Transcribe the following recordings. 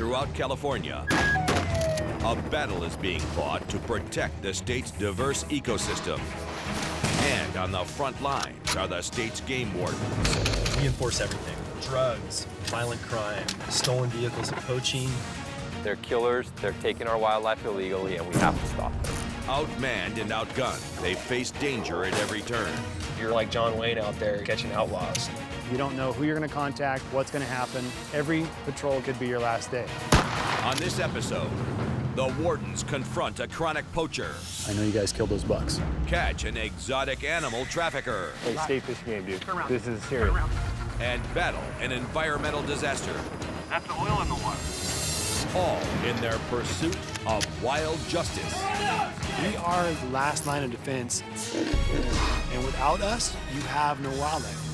throughout California, a battle is being fought to protect the state's diverse ecosystem. And on the front lines are the state's game wardens. We enforce everything. Drugs, violent crime, stolen vehicles, and poaching. They're killers, they're taking our wildlife illegally, and we have to stop them. Outmanned and outgunned, they face danger at every turn. You're like John Wayne out there catching outlaws. You don't know who you're going to contact, what's going to happen. Every patrol could be your last day. On this episode, the wardens confront a chronic poacher, I know you guys killed those bucks. catch an exotic animal trafficker, Hey, state fishing game, dude. This is serious. and battle an environmental disaster. That's the oil in the water. All in their pursuit of wild justice. We are the last line of defense, and without us, you have no wildlife.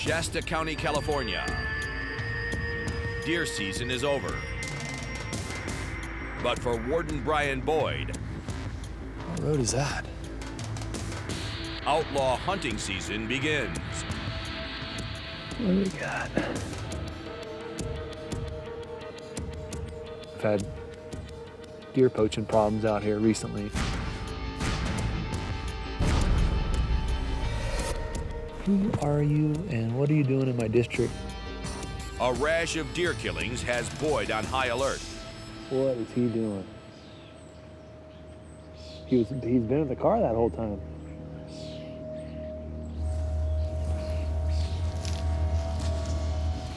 Shasta County, California. Deer season is over. But for Warden Brian Boyd, What road is that? outlaw hunting season begins. What do we got? I've had deer poaching problems out here recently. Who are you and what are you doing in my district? A rash of deer killings has Boyd on high alert. What is he doing? He's been in the car that whole time.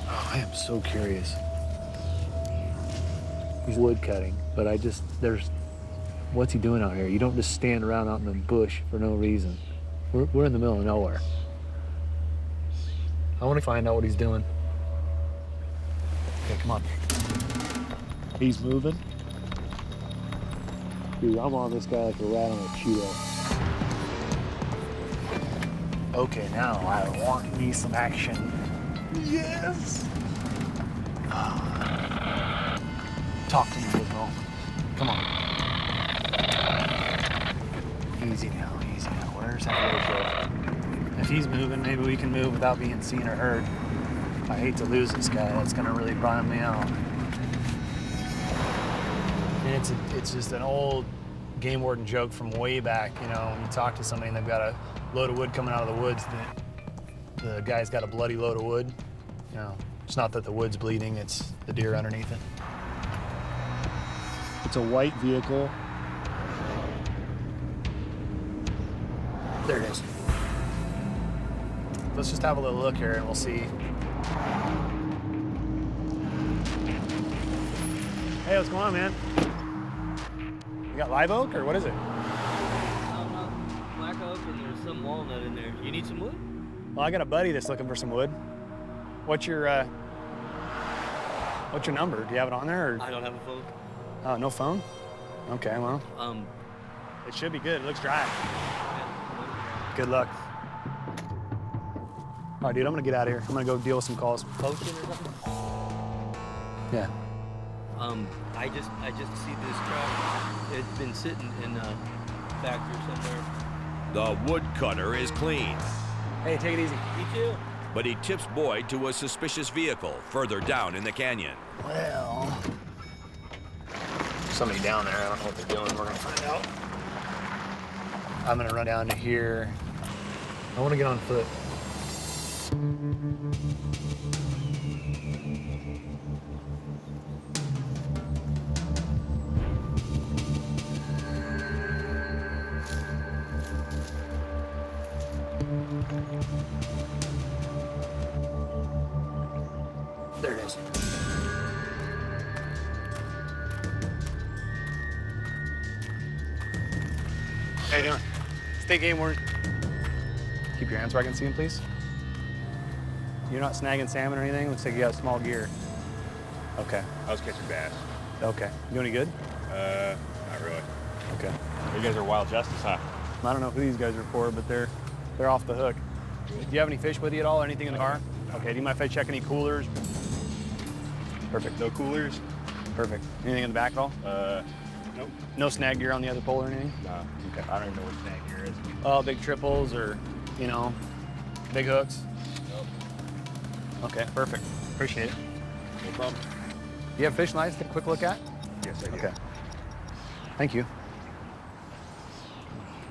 Oh, I am so curious. He's wood cutting, but what's he doing out here? You don't just stand around out in the bush for no reason. We're in the middle of nowhere. I want to find out what he's doing. Okay, come on. He's moving. Dude, I'm on this guy like a rat on a Cheeto. Okay, now I want me some action. Yes! Talk to me, Gizmo. Come on. Easy now, easy now. Where's that little boy? If he's moving, maybe we can move without being seen or heard. I hate to lose this guy. That's gonna really bum me out. And it's just an old game warden joke from way back. You know, when you talk to somebody and they've got a load of wood coming out of the woods, the guy's got a bloody load of wood. You know, it's not that the wood's bleeding; it's the deer underneath it. It's a white vehicle. There it is. Let's just have a little look here and we'll see. Hey, what's going on, man? You got live oak or what is it? Black oak and there's some walnut in there. You need some wood? Well, I got a buddy that's looking for some wood. What's your number? Do you have it on there? Or? I don't have a phone. Oh, no phone? Okay, well, it should be good. It looks dry. Good luck. All right, dude, I'm gonna get out of here. I'm gonna go deal with some calls. Poaching or something? Yeah. I just see this truck. It's been sitting in a factory somewhere. The woodcutter is clean, Hey, take it easy. Me too. but he tips Boyd to a suspicious vehicle further down in the canyon. Well, somebody down there. I don't know what they're doing. We're gonna find out. I'm gonna run down to here. I want to get on foot. There it is. How you doing? State Game Warden. Keep your hands where I can see them, please. You're not snagging salmon or anything? Looks like you got small gear. Okay. I was catching bass. Okay. You any good? Not really. Okay. You guys are wild justice, huh? I don't know who these guys are for, but they're off the hook. Do you have any fish with you at all? Anything in the car? Okay. Do you mind if I check any coolers? Perfect. No coolers? Perfect. Anything in the back at all? Nope. No snag gear on the other pole or anything? No. Okay. I don't even know what snag gear is. Oh, big triples or, you know, big hooks? Nope. Okay, perfect. Appreciate it. No problem. You have fish lines to take a quick look at? Yes, I do. Okay. Thank you.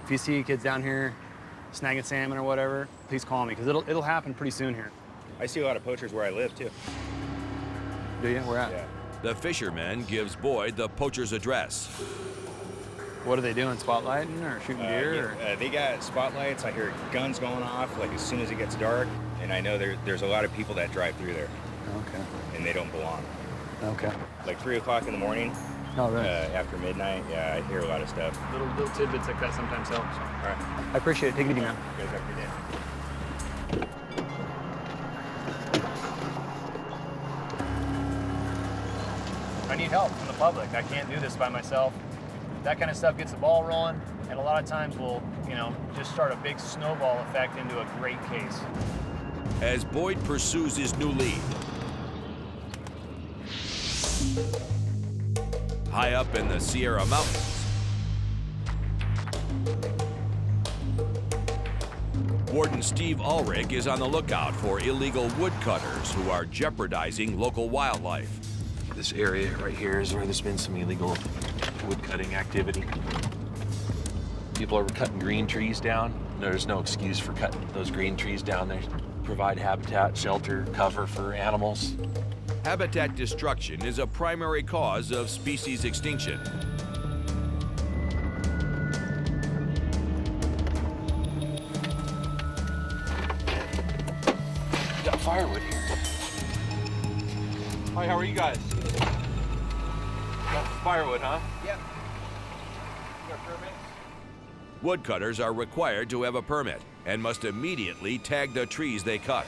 If you see kids down here snagging salmon or whatever, please call me, because it'll happen pretty soon here. I see a lot of poachers where I live, too. Do you? Where at? Yeah. The fisherman gives Boyd the poacher's address. What are they doing? Spotlighting or shooting deer? Or? They got spotlights. I hear guns going off, like, as soon as it gets dark. And I know there's a lot of people that drive through there, Okay. and they don't belong. Okay. Like 3 o'clock in the morning, Oh, really? after midnight, yeah, I hear a lot of stuff. Little tidbits like that sometimes help. So. All right. I appreciate it. Take it easy, man. You guys have a good day. I need help from the public. I can't do this by myself. That kind of stuff gets the ball rolling, and a lot of times will, just start a big snowball effect into a great case. As Boyd pursues his new lead. High up in the Sierra Mountains, Warden Steve Ulrich is on the lookout for illegal woodcutters who are jeopardizing local wildlife. This area right here is where there's been some illegal wood cutting activity. People are cutting green trees down. There's no excuse for cutting those green trees down. They provide habitat, shelter, cover for animals. Habitat destruction is a primary cause of species extinction. Got firewood here. Hi, how are you guys? Got firewood, huh? Yep. You got permits? Woodcutters are required to have a permit and must immediately tag the trees they cut.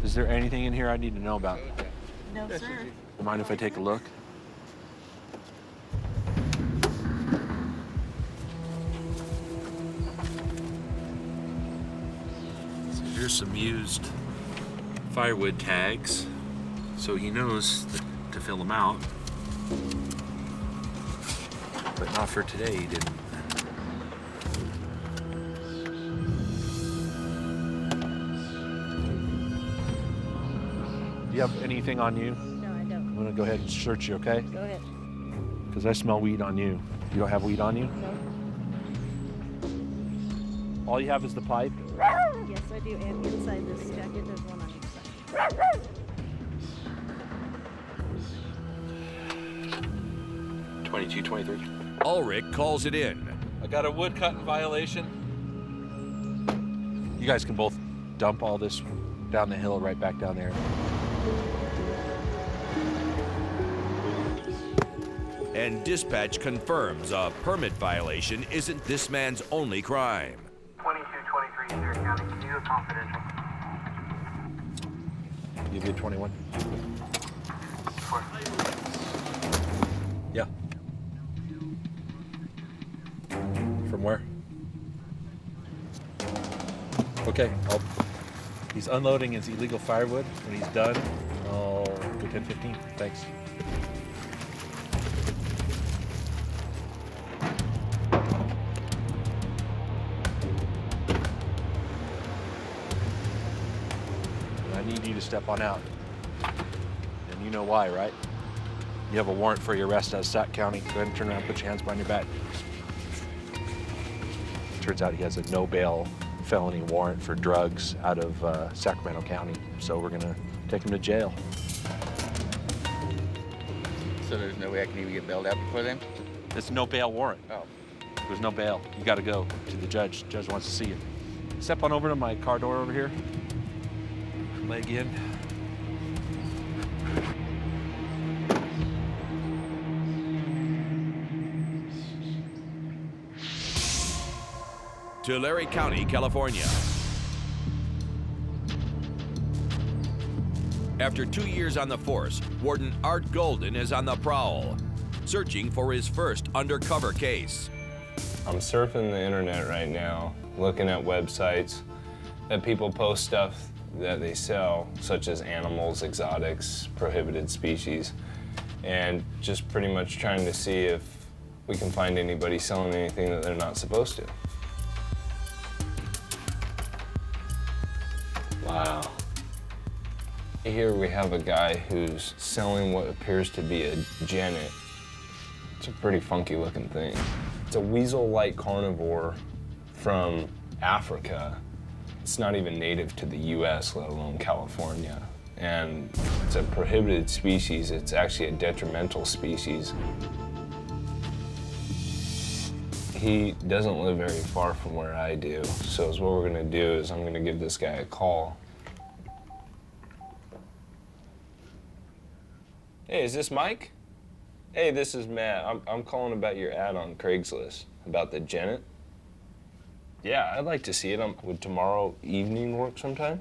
Is there anything in here I need to know about? No, sir. Mind if I take a look? So here's some used firewood tags. So he knows to fill them out. But not for today, he didn't. Do you have anything on you? No, I don't. I'm gonna go ahead and search you, okay? Go ahead. Because I smell weed on you. You don't have weed on you? No. All you have is the pipe? Yes, I do. And inside this jacket, there's one on each side. 22, 23. Ulrich calls it in. I got a wood cutting violation. You guys can both dump all this down the hill right back down there. And dispatch confirms a permit violation isn't this man's only crime. 2223 Sierra County, can you do a confidential? You did 21? Sure. Yeah. From where? Okay, he's unloading his illegal firewood. When he's done, I'll go 10-15. Thanks. I need you to step on out. And you know why, right? You have a warrant for your arrest out of Sac County. Go ahead and turn around, put your hands behind your back. Turns out he has a no bail felony warrant for drugs out of Sacramento County. So we're gonna take him to jail. So there's no way I can even get bailed out before then? It's no bail warrant. Oh. There's no bail. You gotta go to the judge. Judge wants to see you. Step on over to my car door over here. Leg in. Tulare County, California. After 2 years on the force, Warden Art Golden is on the prowl, searching for his first undercover case. I'm surfing the internet right now, looking at websites that people post stuff that they sell, such as animals, exotics, prohibited species, and just pretty much trying to see if we can find anybody selling anything that they're not supposed to. Wow. Here we have a guy who's selling what appears to be a genet. It's a pretty funky looking thing. It's a weasel-like carnivore from Africa. It's not even native to the US, let alone California. And it's a prohibited species. It's actually a detrimental species. He doesn't live very far from where I do, so what we're gonna do is I'm gonna give this guy a call. Hey, is this Mike? Hey, this is Matt. I'm calling about your ad on Craigslist, about the genet. Yeah, I'd like to see it. Would tomorrow evening work sometime?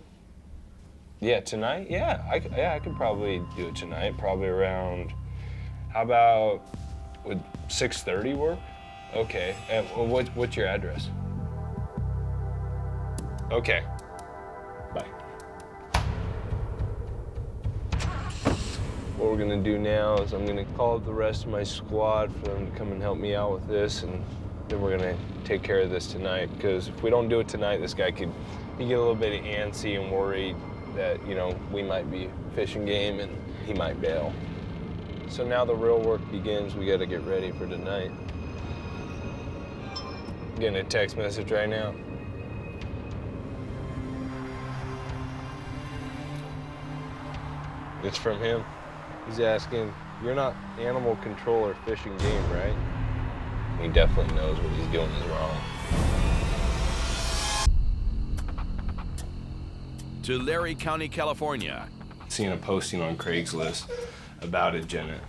Yeah, tonight? Yeah, I could probably do it tonight, probably around, how about, would 6:30 work? Okay, what's your address? Okay, bye. What we're gonna do now is I'm gonna call up the rest of my squad for them to come and help me out with this, and then we're gonna take care of this tonight, because if we don't do it tonight, this guy could get a little bit antsy and worried that, you know, we might be fishing game and he might bail. So now the real work begins. We gotta get ready for tonight. Getting a text message right now. It's from him. He's asking, you're not animal control or fishing game, right? He definitely knows what he's doing is wrong. Tulare County, California. Seeing a posting on Craigslist about a genet.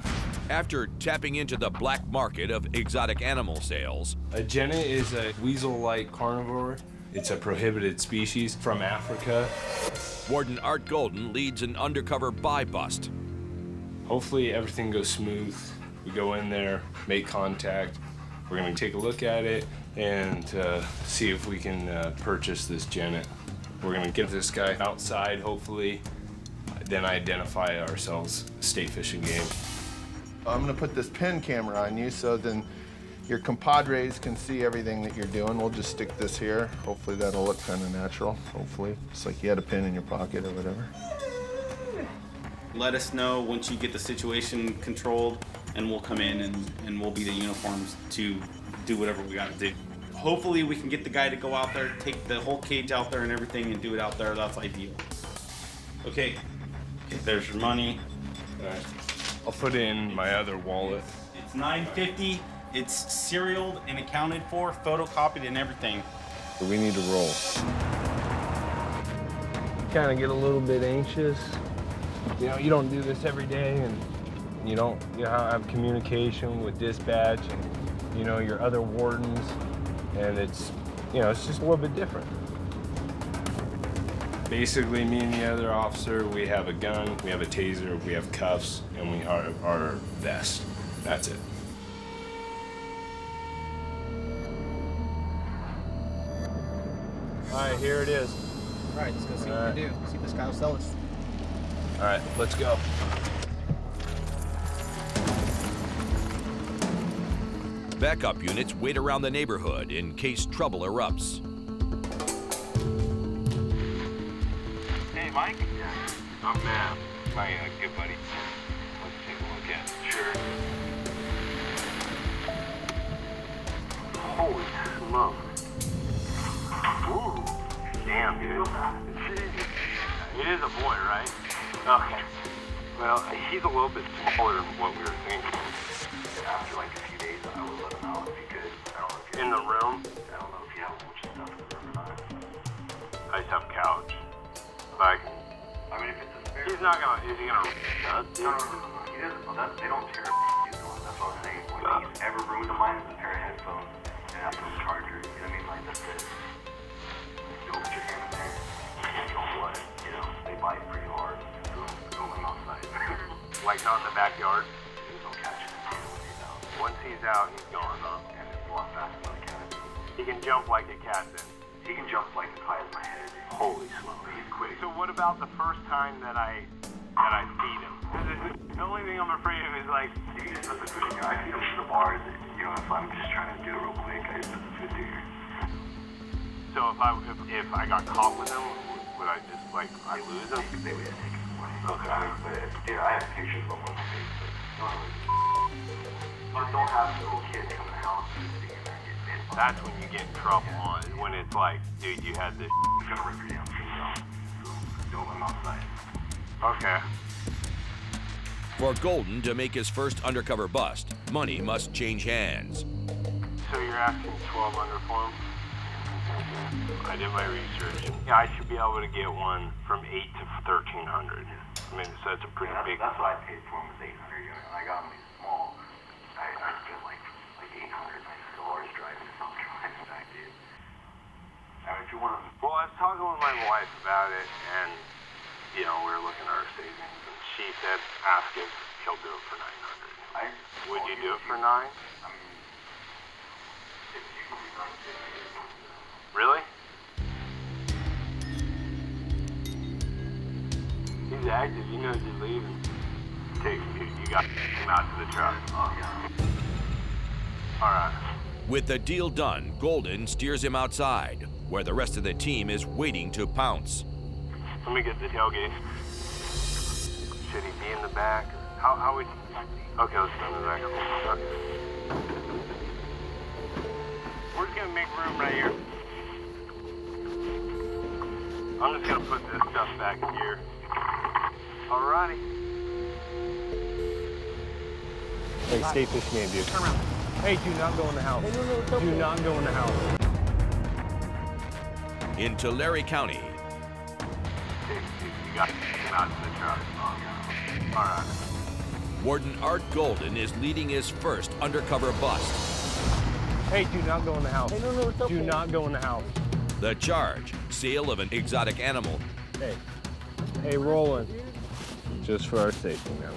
After tapping into the black market of exotic animal sales, A genet is a weasel-like carnivore. It's a prohibited species from Africa. Warden Art Golden leads an undercover buy bust. Hopefully everything goes smooth. We go in there, make contact. We're gonna take a look at it and see if we can purchase this genet. We're gonna get this guy outside, hopefully, then identify ourselves state fishing game. I'm gonna put this pin camera on you so then your compadres can see everything that you're doing. We'll just stick this here. Hopefully that'll look kind of natural, hopefully. It's like you had a pin in your pocket or whatever. Let us know once you get the situation controlled, and we'll come in and we'll be the uniforms to do whatever we gotta do. Hopefully we can get the guy to go out there, take the whole cage out there and everything and do it out there. That's ideal. Okay, there's your money. All right. I'll put it in my other wallet. It's $9.50. It's serialed and accounted for, photocopied and everything. We need to roll. Kind of get a little bit anxious. You know, you don't do this every day, and you don't have communication with dispatch and, you know, your other wardens, and it's, you know, it's just a little bit different. Basically, me and the other officer, we have a gun, we have a taser, we have cuffs, and we are our vest. That's it. All right, here it is. All right, let's go see what we can do. See if this guy will sell us. All right, let's go. Backup units wait around the neighborhood in case trouble erupts. Hey, Mike? I'm Matt, my good buddy. Let's take a look at it. Sure. Holy smoke. Ooh. Damn, dude. It is a boy, right? Okay. Well, he's a little bit smaller than what we were thinking. After like a few days, I would let him out if you could. I don't know if you're In the room? I don't know if you have a bunch of stuff in the room or not. tough couch. Like, I mean, if it's a spare... He's not gonna... Is he gonna... No. He doesn't... They don't tear he's going. That's what I'm saying. When he's ever ruined of mine is a pair of headphones and a charger. You know what I mean? Like, that's it. You don't put your hand in there. You don't blood. You know, they bite pretty hard. Throw them outside. Like out in the backyard. There's no catching him when he's out. Once he's out, he's gone, huh? And it's a lot faster than a cat. He can jump like a cat then. He can jump like as high as my head. Holy smokes. He's quick. So what about the first time that I feed him? The only thing I'm afraid of is like, you just put the food in here. I feed him to the bars. You know, if I'm just trying to do it real quick, I just put the food in here. So if I got caught with him, would I just like, I lose him? They would take him away. Okay. But yeah, I have pictures of him on my Facebook. Just don't have little kids come in the house and see him and get bit. That's when you get in trouble on, when it's like, dude, you had this. It's gonna rip your damn things out. So don't let him outside. Okay. For Golden to make his first undercover bust, money must change hands. So you're asking 1200 for him? I did my research. Yeah, I should be able to get one from 8 to 1300. I mean, so that's a pretty big. That's what I paid for him was 800. I got him small. I spent like 800. My dollars driving this off driving back, dude. I mean, if you want to. Well, I was talking with my wife about it, and you know, we were looking at our savings, and she said, ask if he'll do it for 900. Would you do it for 9? I mean, if you can be 950. Really? He's active. He knows you're leaving. You got him out to the truck. Oh, yeah. All right. With the deal done, Golden steers him outside, where the rest of the team is waiting to pounce. Let me get the tailgate. Should he be in the back? How would... Okay, let's go in the back. Okay. We're just gonna make room right here. I'm just gonna put this stuff back here. Alrighty. Hey, skate fish man, dude. Turn around. Hey, do not go in the house. Hey, no, it's okay. Do not go in the house. In Tulare County, You got him out to the truck. All right. Warden Art Golden is leading his first undercover bust. Hey, do not go in the house. Hey, no, it's okay. Do not go in the house. The charge, sale of an exotic animal. Hey, Roland. Just for our safety, man.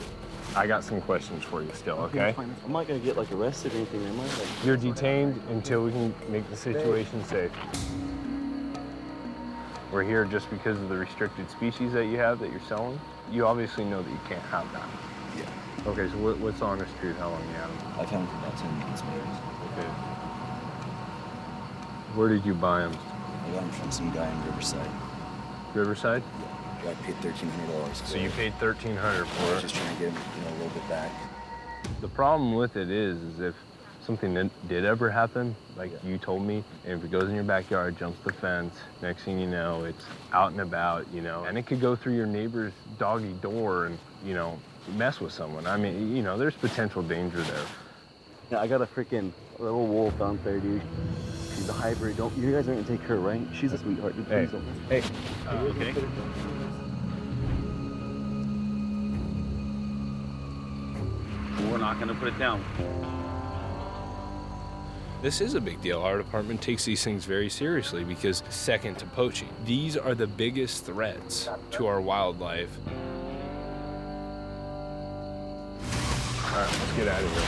I got some questions for you still, okay? I'm not gonna get like arrested or anything, am I? You're detained until we can make the situation safe. We're here just because of the restricted species that you have that you're selling. You obviously know that you can't have that. Yeah. Okay, so what's on honest truth? How long you had them? I've had them for about 10 months, maybe. Okay. Where did you buy them? I got them from some guy in Riverside. Riverside? Yeah. I paid $1,300. So you paid $1,300 for I it? was just trying to get him, a little bit back. The problem with it is if something did ever happen, like you told me, and if it goes in your backyard, jumps the fence, next thing you know, it's out and about, and it could go through your neighbor's doggy door and, mess with someone. I mean, there's potential danger there. Yeah, I got a freaking little wolf out there, dude. She's a hybrid. You guys aren't gonna take her, right? She's a sweetheart, dude. Hey, Please don't. hey, okay. We're not gonna put it down. This is a big deal. Our department takes these things very seriously because second to poaching, these are the biggest threats to our wildlife. All right, let's get out of here.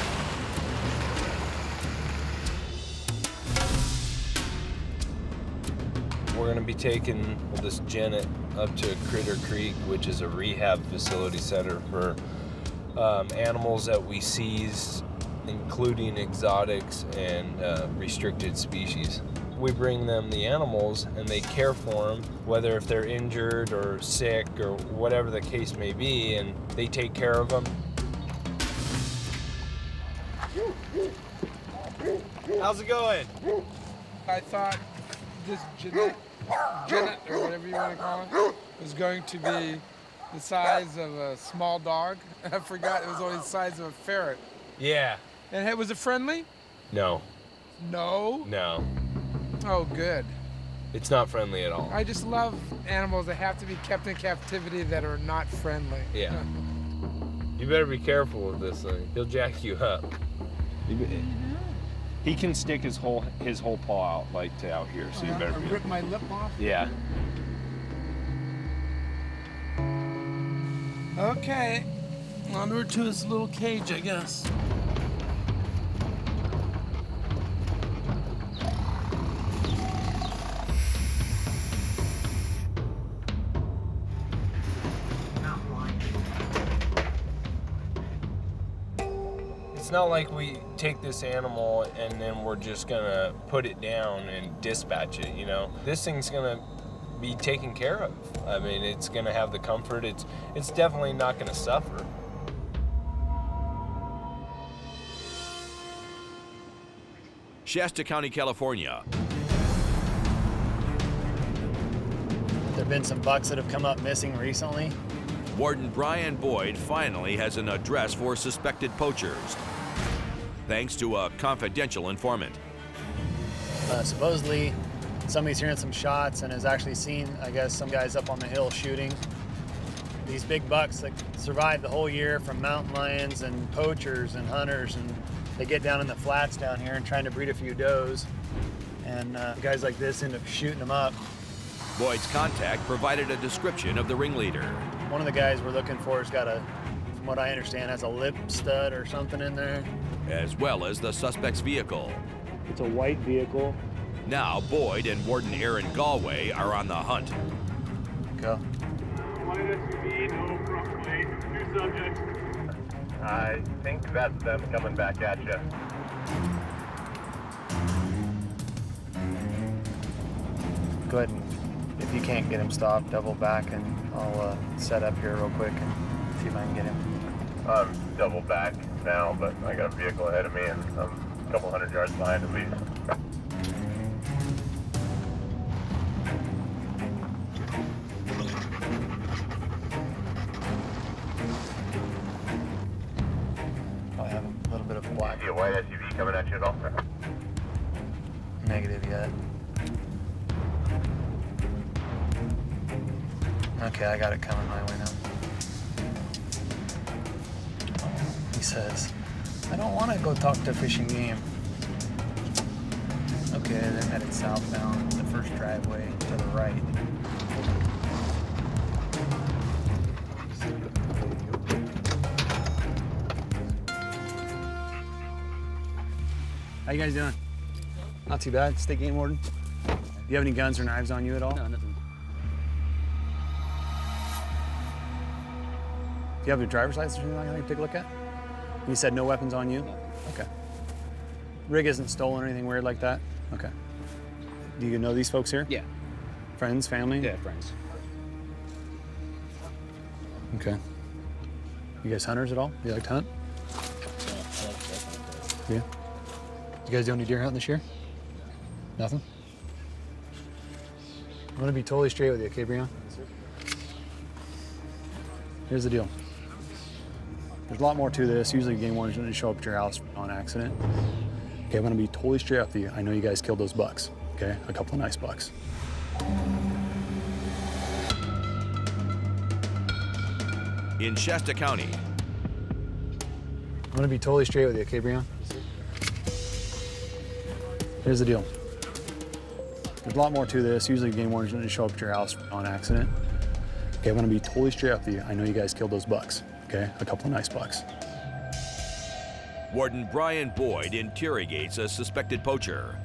We're gonna be taking this Janet up to Critter Creek, which is a rehab facility center for animals that we seize, including exotics and restricted species. We bring them the animals and they care for them, whether if they're injured or sick or whatever the case may be, and they take care of them. How's it going? I thought this Janet, or whatever you want to call it, was going to be the size of a small dog. I forgot it was only the size of a ferret. Yeah. And was it friendly? No. No? No. Oh, good. It's not friendly at all. I just love animals that have to be kept in captivity that are not friendly. Yeah. You better be careful with this thing. He'll jack you up. He can stick his whole paw out like to out here, so you better be. Rip my lip off? Yeah. Okay. Onward to his little cage, I guess. It's not like we take this animal and then we're just gonna put it down and dispatch it, you know? This thing's gonna be taken care of. I mean, it's gonna have the comfort. It's definitely not gonna suffer. Shasta County, California. There have been some bucks that have come up missing recently. Warden Brian Boyd finally has an address for suspected poachers, thanks to a confidential informant. Supposedly, somebody's hearing some shots and has actually seen, I guess, some guys up on the hill shooting. These big bucks that survive the whole year from mountain lions and poachers and hunters, and they get down in the flats down here and trying to breed a few does. And guys like this end up shooting them up. Boyd's contact provided a description of the ringleader. One of the guys we're looking for has got from what I understand, has a lip stud or something in there. As well as the suspect's vehicle. It's a white vehicle. Now Boyd and Warden Aaron Galway are on the hunt. Go. White SUV, no front plate, two subjects. I think that's them coming back at you. Go ahead and, if you can't get him stopped, double back and I'll set up here real quick and see if I can get him. I'm double back now, but I got a vehicle ahead of me and I'm a couple hundred yards behind at least. I have a little bit of black. See a white SUV coming at you at all? Negative yet. Okay, I got it coming my way now. He says, I don't want to go talk to fishing game. Okay, they're headed southbound, the first driveway to the right. How you guys doing? Not too bad. State Game Warden. Do you have any guns or knives on you at all? No, nothing. Do you have a driver's license or anything like that you can take a look at? You said no weapons on you? No. Okay. Rig isn't stolen or anything weird like that? Okay. Do you know these folks here? Yeah. Friends, family? Yeah, friends. Okay. You guys hunters at all? You like to hunt? Yeah. You guys do any deer hunting this year? Nothing? I'm gonna be totally straight with you, okay, Breon? Here's the deal. There's a lot more to this. Usually game wardens don't just show up at your house on accident. Okay, I'm gonna be totally straight up with you. I know you guys killed those bucks, okay? A couple of nice bucks. In Shasta County. I'm gonna be totally straight with you, okay, Breon? Here's the deal. There's a lot more to this. Usually game wardens don't just show up at your house on accident. Okay, I'm gonna be totally straight up with you. I know you guys killed those bucks, okay? A couple of nice bucks. Warden Brian Boyd interrogates a suspected poacher.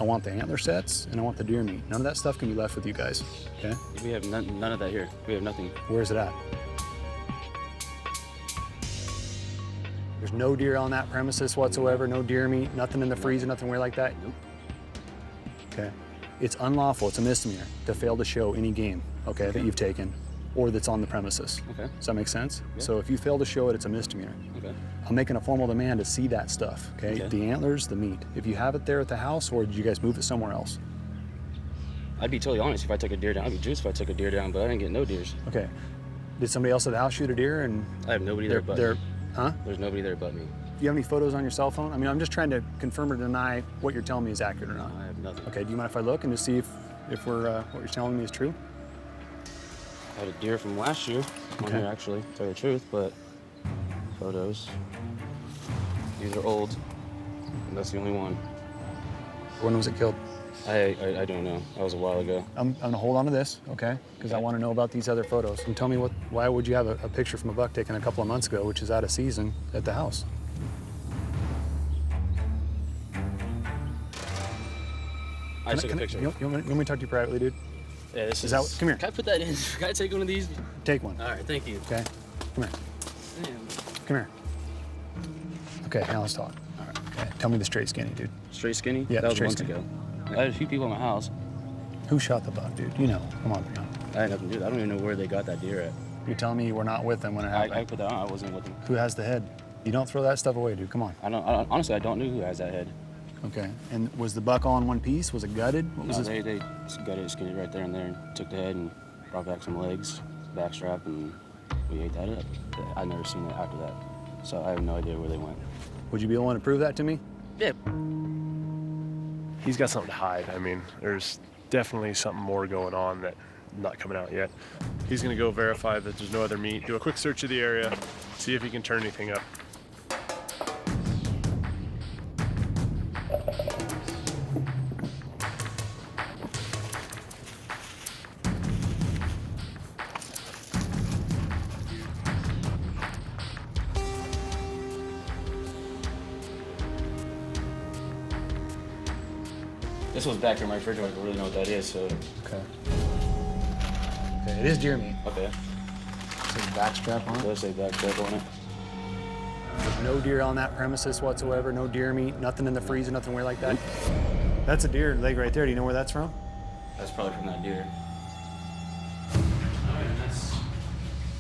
I want the antler sets and I want the deer meat. None of that stuff can be left with you guys, okay? We have none of that here. We have nothing. Where's it at? There's no deer on that premises whatsoever, no deer meat, nothing in the freezer, nothing weird like that? Nope. Okay. It's unlawful, it's a misdemeanor to fail to show any game, okay, that you've taken or that's on the premises. Okay. Does that make sense? Yeah. So if you fail to show it, it's a misdemeanor. Okay. I'm making a formal demand to see that stuff, okay? Okay. The antlers, the meat. If you have it there at the house, or did you guys move it somewhere else? I'd be totally honest. If I took a deer down, I'd be juiced if I took a deer down, but I didn't get no deers. Okay. Did somebody else at the house shoot a deer and I have nobody there but me. Huh? There's nobody there but me. you have any photos on your cell phone? I mean, I'm just trying to confirm or deny what you're telling me is accurate or not. I have nothing. Okay, do you mind if I look and just see if we're what you're telling me is true? I had a deer from last year on Okay. here, actually, to tell you the truth, but photos. These are old, and that's the only one. When was it killed? I don't know. That was a while ago. I'm gonna hold on to this, okay? Because I want to know about these other photos. And tell me why would you have a picture from a buck taken a couple of months ago, which is out of season, at the house? I took a picture. You want me to talk to you privately, dude? Yeah, this Is that come here? Can I put that in? Can I take one of these? Take one. All right, thank you. Okay. Come here. Damn. Come here. Okay, now let's talk. All right. Okay. Tell me the straight skinny, dude. Straight skinny? Yeah, that was straight months skinny. ago. I had a few people in my house. Who shot the buck, dude? You know. Come on, Brian. I had nothing to do with it. I don't even know where they got that deer at. You're telling me you were not with them when it happened? I put that on. I wasn't with them. Who has the head? You don't throw that stuff away, dude. Come on. Honestly, I don't know who has that head. Okay. And was the buck all in one piece? Was it gutted? What was No, this? they gutted it, skinned it right there and there, and took the head and brought back some legs, backstrap, and we ate that up. I've never seen it after that, so I have no idea where they went. Would you be willing to prove that to me? Yeah. He's got something to hide. I mean, there's definitely something more going on that not coming out yet. He's gonna go verify that there's no other meat, do a quick search of the area, see if he can turn anything up. This was back in my refrigerator. I don't really know what that is, so. Okay. Okay, it is deer meat. Okay. Says backstrap on it. It does say backstrap on it. There's no deer on that premises whatsoever. No deer meat. Nothing in the freezer. Nothing weird like that. That's a deer leg right there. Do you know where that's from? That's probably from that deer.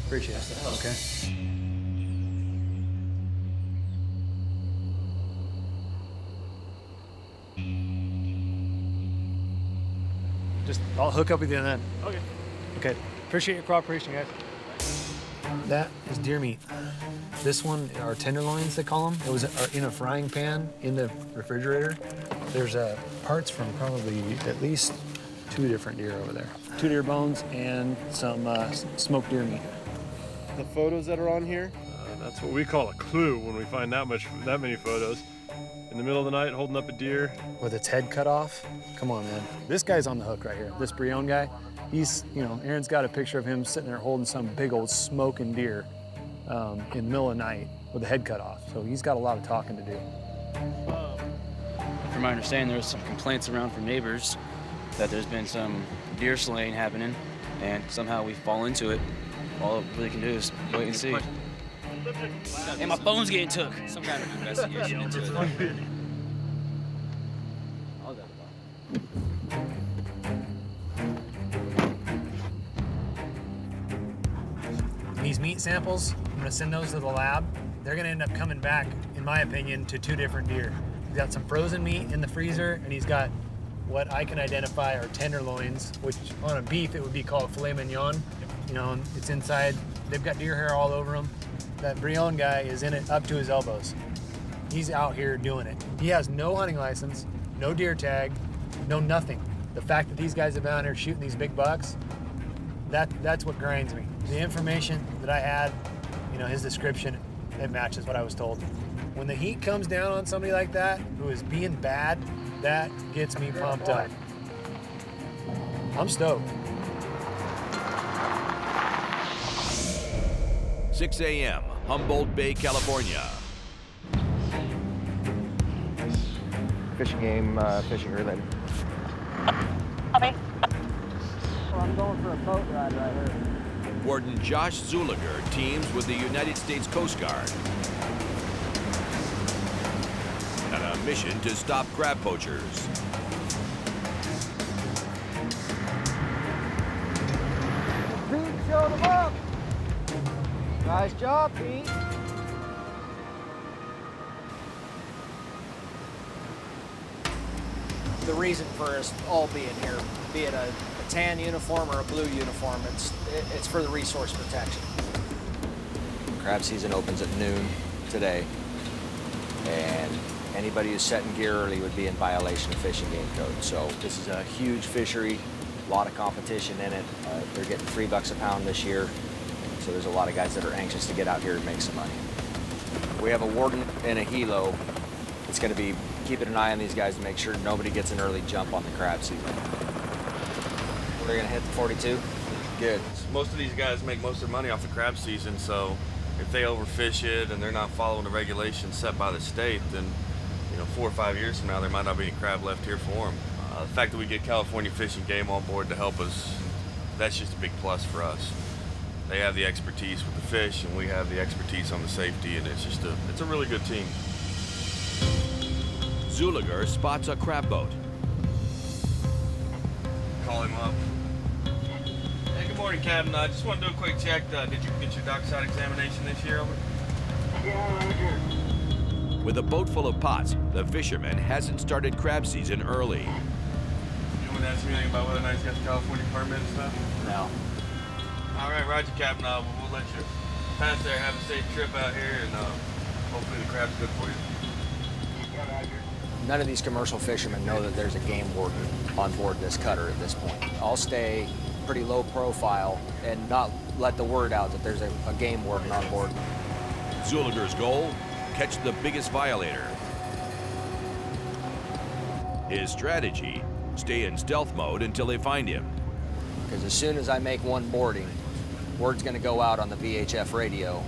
Appreciate it. Okay. I'll hook up with you then. Okay. Okay. Appreciate your cooperation, guys. That is deer meat. This one are tenderloins, they call them. It was in a frying pan in the refrigerator. There's parts from probably at least 2 different deer over there. 2 deer bones and some smoked deer meat. The photos that are on here, that's what we call a clue when we find that many photos. In the middle of the night, holding up a deer. With its head cut off? Come on, man. This guy's on the hook right here. This Brion guy, he's, Aaron's got a picture of him sitting there holding some big old smoking deer in the middle of the night with the head cut off. So he's got a lot of talking to do. From my understanding, there was some complaints around from neighbors that there's been some deer slaying happening, and somehow we fall into it. All it really can do is wait and see. And my phone's getting took. Some kind of investigation into it. These meat samples, I'm gonna send those to the lab. They're gonna end up coming back, in my opinion, to 2 different deer. He's got some frozen meat in the freezer, and he's got what I can identify are tenderloins, which on a beef, it would be called filet mignon. And it's inside. They've got deer hair all over them. That Brion guy is in it up to his elbows. He's out here doing it. He has no hunting license, no deer tag, no nothing. The fact that these guys have been out here shooting these big bucks, that's what grinds me. The information that I had, his description, it matches what I was told. When the heat comes down on somebody like that, who is being bad, that gets me pumped up. I'm stoked. 6 a.m., Humboldt Bay, California. Fishing game, fishing related. Well, I'm going for a boat ride right here. Warden Josh Zuliger teams with the United States Coast Guard on a mission to stop crab poachers. Pete showed him up. Nice job, Pete. The reason for us all being here, be it a tan uniform or a blue uniform, it's for the resource protection. Crab season opens at noon today. and anybody who's setting gear early would be in violation of fishing game code. So this is a huge fishery, a lot of competition in it. They're getting $3 a pound this year, so there's a lot of guys that are anxious to get out here and make some money. We have a warden and a helo. It's going to be keeping an eye on these guys to make sure nobody gets an early jump on the crab season. We're going to hit the 42. Good. Most of these guys make most of their money off the crab season, so if they overfish it and they're not following the regulations set by the state, then 4 or 5 years from now there might not be any crab left here for them. The fact that we get California Fish and Game on board to help us, that's just a big plus for us. They have the expertise with the fish, and we have the expertise on the safety, and it's a really good team. Zuliger spots a crab boat. Call him up. Hey, good morning, Captain. I just want to do a quick check. Did you get your dockside examination this year? Over? With a boat full of pots, the fisherman hasn't started crab season early. You want to ask me anything about whether or not he's got the California permit and stuff? No. All right, roger, Captain. We'll let you pass there, have a safe trip out here, and hopefully the crab's good for you. None of these commercial fishermen know that there's a game warden on board this cutter at this point. I'll stay pretty low profile and not let the word out that there's a game warden on board. Zuliger's goal? Catch the biggest violator. His strategy? Stay in stealth mode until they find him. Because as soon as I make one boarding, word's going to go out on the VHF radio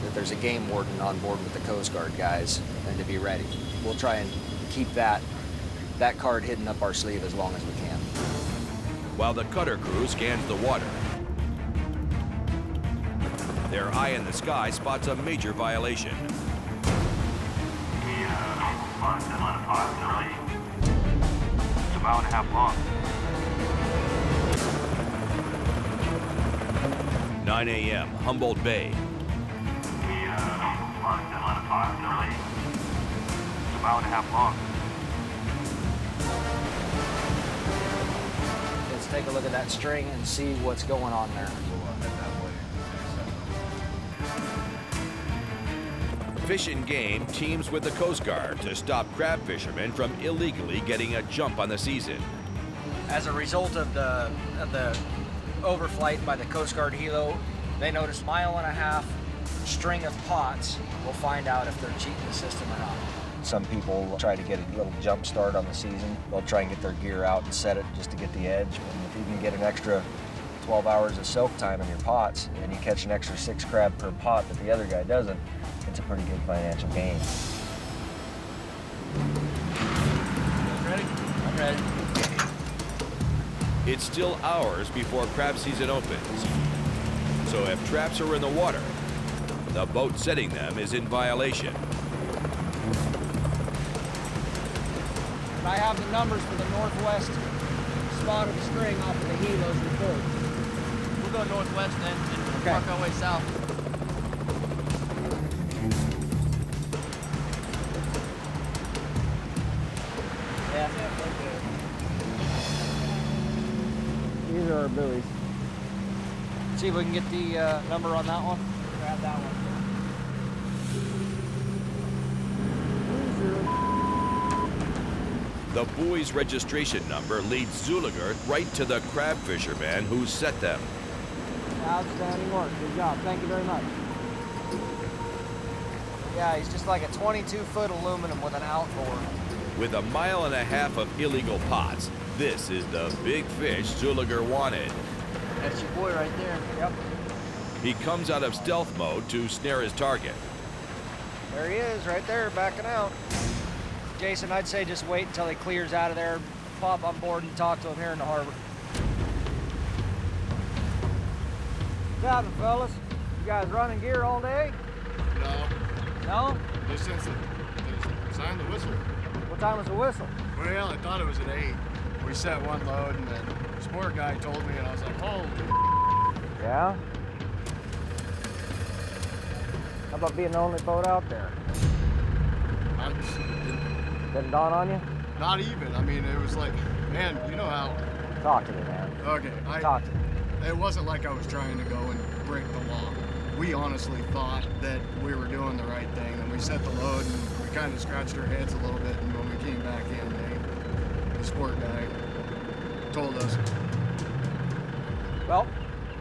that there's a game warden on board with the Coast Guard guys and to be ready. We'll try and keep that card hidden up our sleeve as long as we can. While the cutter crew scans the water, their eye in the sky spots a major violation. It's a mile and a half long. 9 a.m., Humboldt Bay. It's a mile and a half long. Let's take a look at that string and see what's going on there. Fish and Game teams with the Coast Guard to stop crab fishermen from illegally getting a jump on the season. As a result of the overflight by the Coast Guard helo, they noticed 1.5 mile string of pots. We'll find out if they're cheating the system or not. Some people try to get a little jump start on the season. They'll try and get their gear out and set it just to get the edge. And if you can get an extra 12 hours of soak time in your pots and you catch an extra 6 crab per pot that the other guy doesn't, it's a pretty good financial gain. Ready? I'm ready. It's still hours before crab season opens. So if traps are in the water, the boat setting them is in violation. And I have the numbers for the northwest spot of the string off of the helos report. We'll go northwest then and work our way south. Yeah. These are our buoys. See if we can get the number on that one. Grab that one. The buoy's registration number leads Zuliger right to the crab fisherman who set them. Outstanding work. Good job. Thank you very much. Yeah, he's just like a 22-foot aluminum with an outboard. With 1.5 miles of illegal pots, this is the big fish Zuliger wanted. That's your boy right there. Yep. He comes out of stealth mode to snare his target. There he is, right there, backing out. Jason, I'd say just wait until he clears out of there, pop on board and talk to him here in the harbor. What's happening, fellas? You guys running gear all day? No. No? Just since they signed the whistle. What time was the whistle? Well, I thought it was at 8. We set one load, and then the sport guy told me, and I was like, holy. Yeah? How about being the only boat out there? Didn't dawn on you? Not even. I mean, it was like, man, you know how. Talk to me, man. Okay. Talk to me. It wasn't like I was trying to go and break the law. We honestly thought that we were doing the right thing, and we set the load, and we we kind of scratched our heads a little bit, and when we came back in, the sport guy told us. Well,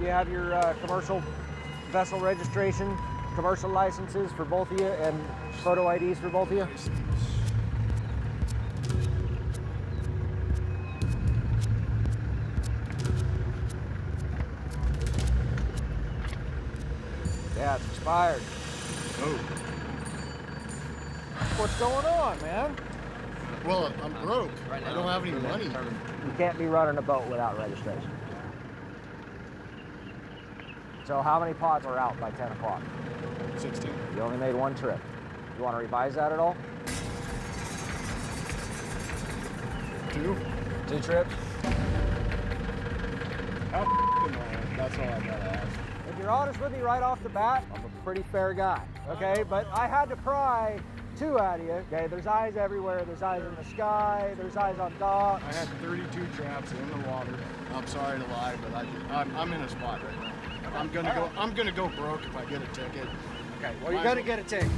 you have your commercial vessel registration, commercial licenses for both of you, and photo IDs for both of you? Yeah, it's expired. Oh. What's going on, man? Well, I'm broke. I don't have any money. You can't be running a boat without registration. So how many pods are out by 10 o'clock? 16. You only made one trip. You want to revise that at all? 2. 2 trips? How am I? That's all I gotta ask. If you're honest with me right off the bat, I'm a pretty fair guy, okay? But I had to pry 2 out of you, okay? There's eyes everywhere. There's eyes in the sky. There's eyes on docks. I had 32 traps in the water. I'm sorry to lie, but I'm in a spot right now. I'm gonna go broke if I get a ticket. Okay, well, you're gonna get a ticket.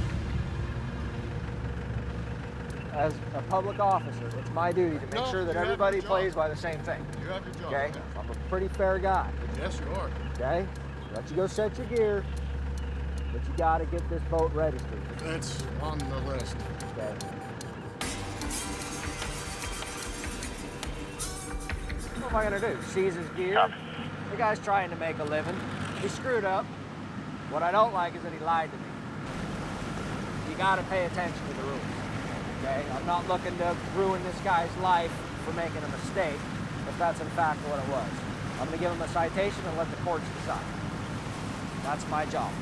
As a public officer, it's my duty to make sure that everybody plays by the same thing. You have your job. Okay? I'm a pretty fair guy. Yes, you are. Okay? Let you go set your gear, but you gotta get this boat registered. That's on the list. Okay? What am I gonna do? Seize his gear? The guy's trying to make a living. He screwed up. What I don't like is that he lied to me. You gotta pay attention to the rules. Okay? I'm not looking to ruin this guy's life for making a mistake, if that's in fact what it was. I'm gonna give him a citation and let the courts decide. That's my job.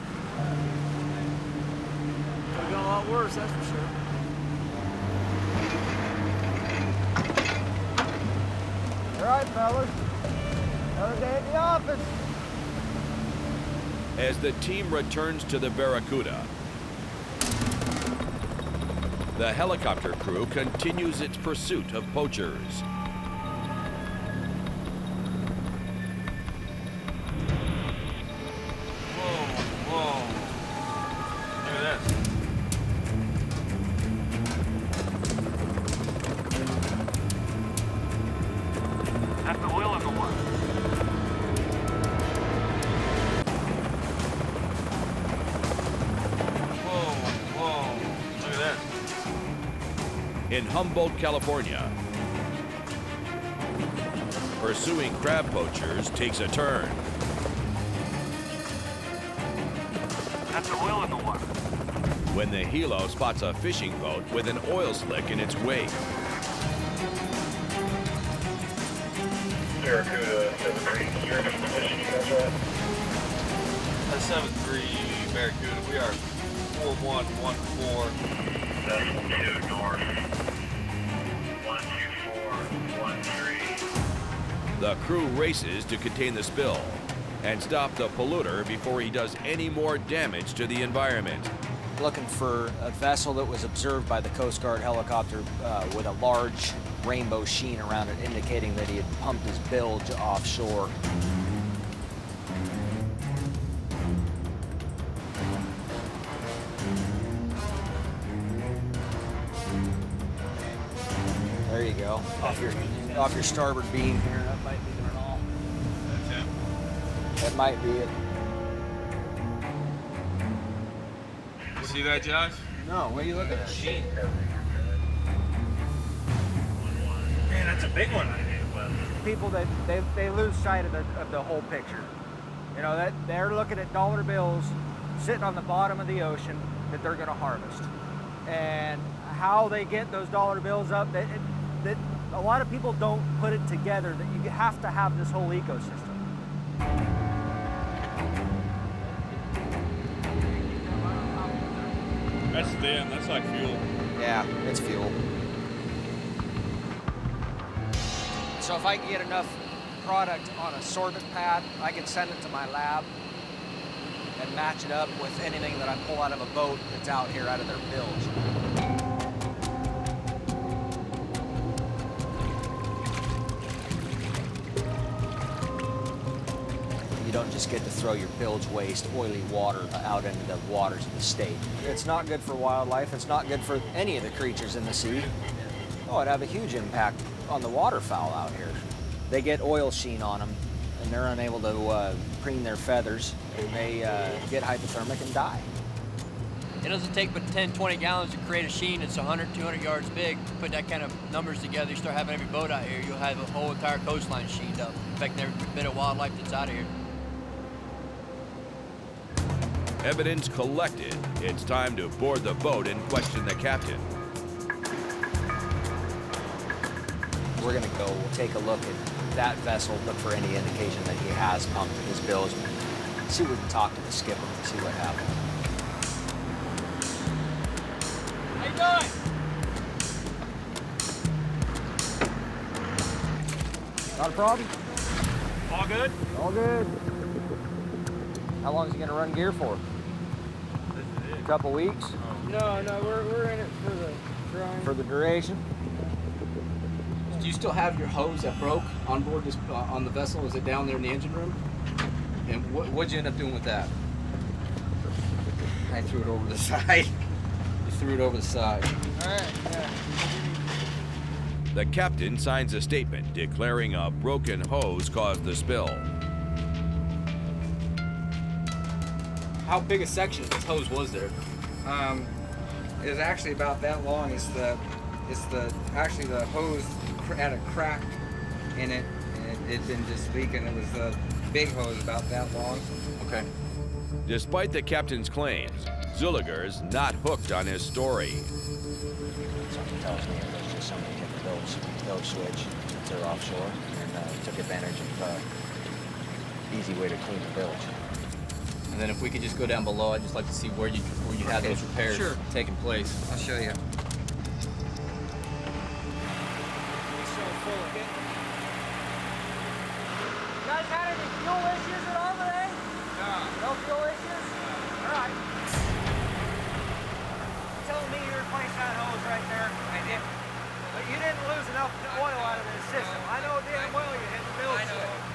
Could have gone a lot worse, that's for sure. All right, fellas. Another day at the office. As the team returns to the Barracuda, the helicopter crew continues its pursuit of poachers. That's the wheel in the water. Look at that. In Humboldt, California, pursuing crab poachers takes a turn. That's the wheel in the water. When the helo spots a fishing boat with an oil slick in its wake. Barracuda 7-3, you're in a position, you guys are at? That's 7-3 Barracuda. We are 4114. That's 2 north. 12413. The crew races to contain the spill and stop the polluter before he does any more damage to the environment. Looking for a vessel that was observed by the Coast Guard helicopter with a large rainbow sheen around it, indicating that he had pumped his bilge offshore. There you go. Off your starboard beam here. That might be it all. That's it. That might be it. You see that, Josh? No, what are you looking at? Sheen. Man, that's a big one. People that they lose sight of the whole picture. You know, that they're looking at dollar bills sitting on the bottom of the ocean that they're going to harvest, and how they get those dollar bills up. That a lot of people don't put it together that you have to have this whole ecosystem. That's thin. That's like fuel. Yeah, it's fuel. So if I can get enough product on a sorbent pad, I can send it to my lab and match it up with anything that I pull out of a boat that's out here out of their bilge. You don't just get to throw your bilge waste, oily water out into the waters of the state. It's not good for wildlife. It's not good for any of the creatures in the sea. Oh, it'd have a huge impact on the waterfowl out here. They get oil sheen on them, and they're unable to preen their feathers, and they get hypothermic and die. It doesn't take but 10, 20 gallons to create a sheen that's 100, 200 yards big. Put that kind of numbers together, you start having every boat out here, you'll have a whole entire coastline sheened up, affecting every bit of wildlife that's out of here. Evidence collected. It's time to board the boat and question the captain. We're gonna go take a look at that vessel, look for any indication that he has pumped his bilge. See if we can talk to the skipper and see what happened. How you doing? Not a problem? All good? All good. How long is he gonna run gear for? A couple weeks? No, we're in it for the drawing. For the duration? Do you still have your hose that broke on board this on the vessel? Is it down there in the engine room? And what'd you end up doing with that? I threw it over the side. You threw it over the side. All right, yeah. The captain signs a statement declaring a broken hose caused the spill. How big a section of this hose was there? It was actually about that long. Actually the hose had a crack in it, and it'd been just leaking. It was a big hose about that long. Okay. Despite the captain's claims, Zülliger's not hooked on his story. Something tells me it was just somebody hit the bilge switch since they're offshore and took advantage of easy way to clean the bilge. And then if we could just go down below, I'd just like to see where you had those repairs taking place. I'll show you. You guys had any fuel issues at all today? No fuel issues? All right. Telling me you replaced that hose right there. I did. But you didn't lose enough oil out of the system. I know damn well you hit the bilge switch.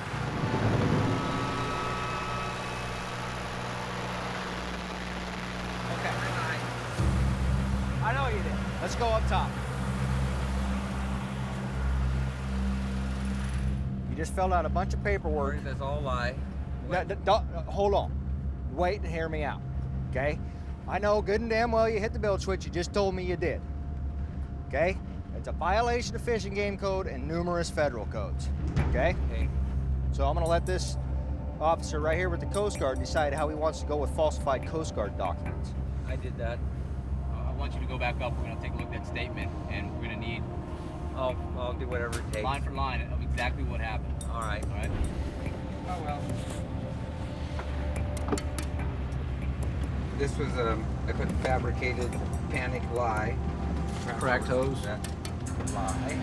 Okay. I know you did. Let's go up top. You just filled out a bunch of paperwork. That's all lie. Hold on. Wait and hear me out, okay? I know good and damn well you hit the bilge switch. You just told me you did, okay? It's a violation of Fish and Game Code and numerous federal codes, okay? So I'm gonna let this officer right here with the Coast Guard decide how he wants to go with falsified Coast Guard documents. I did that. I want you to go back up. We're going to take a look at that statement, and we're going to need... I'll do whatever it takes. Line for line of exactly what happened. All right. All right? Oh, well. This was I put fabricated panic lie. Cracked hose. Lie.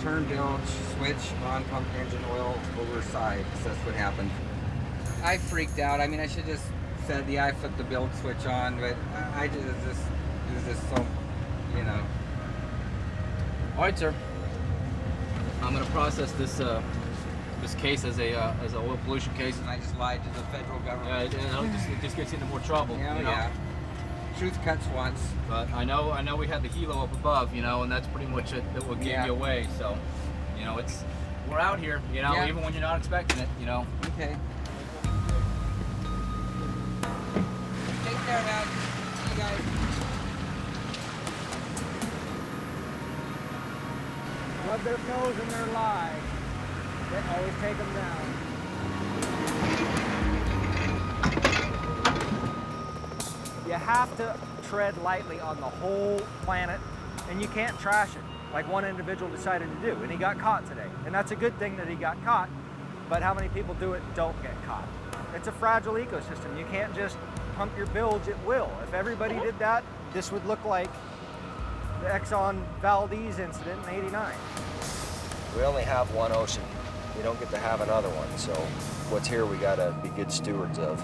Turn bilge, switch on pump engine oil over side. So that's what happened. I freaked out. I mean, I should just said, yeah, I flipped the bilge switch on, but I just, it was just so, you know. All right, sir. I'm going to process this this case as a oil pollution case. And I just lied to the federal government. Yeah, it just gets into more trouble. Yeah, you know? yeah. Truth cuts once. But I know we had the helo up above, you know, and that's pretty much it that will give you away. So, you know, we're out here, you know, even when you're not expecting it, you know. Okay. Take care, man. See you guys. Rub their nose in their lie. Then always take them down. You have to tread lightly on the whole planet, and you can't trash it like one individual decided to do, and he got caught today. And that's a good thing that he got caught, but how many people do it and don't get caught? It's a fragile ecosystem. You can't just pump your bilge at will. If everybody did that, this would look like the Exxon Valdez incident in '89. We only have one ocean. We don't get to have another one, so what's here we gotta be good stewards of.